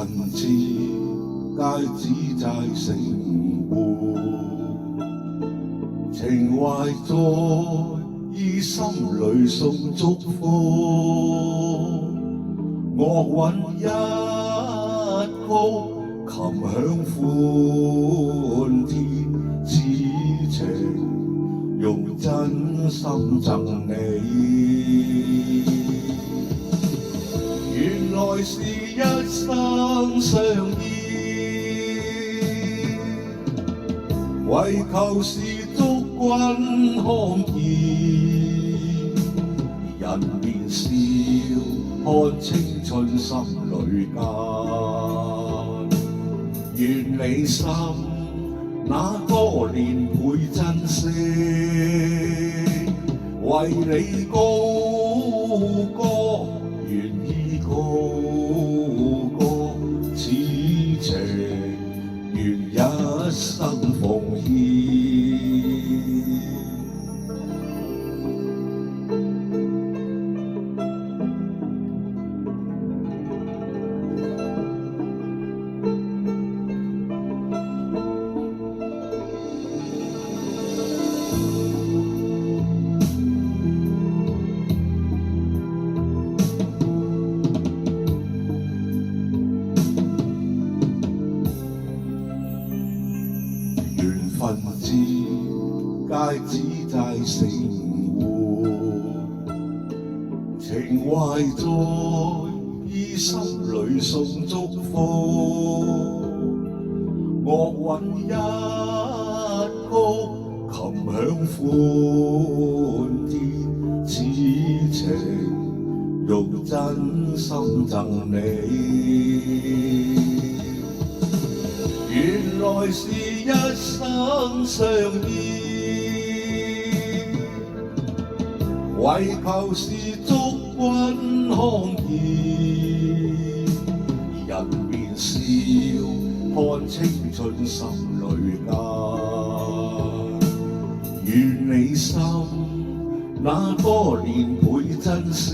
份子皆只在成活，情懷在於心裏送祝福，樂韻一曲，琴響歡天，此情用真心贈你。原來是一生相依，為求是祝君康健，人面笑看青春心裏間，願你心那多年倍珍惜，為你高歌，願依高歌，此情願一生奉獻。份子皆只在成活，情懷在於心裏送祝福，樂韻一曲，琴響歡天，此情用真心贈你。原來是一生相依，為求是祝君康健，人面笑看青春心裏間，願你心那多年倍珍惜，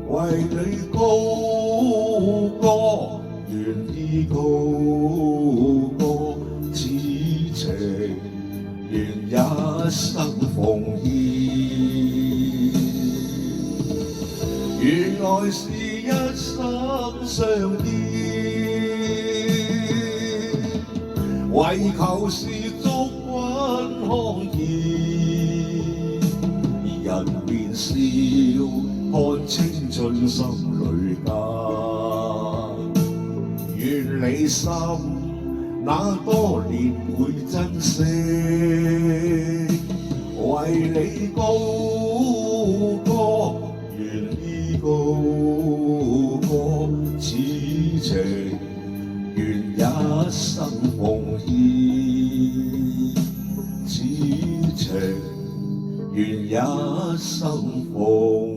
為你高歌，願依高歌，此情願一生奉獻。原來是一生相依，為求是祝君康健，人面笑看青春心裏間，願你心那多年倍珍惜，為你高歌，願依高歌，此情願一生奉獻，此情願一生奉獻。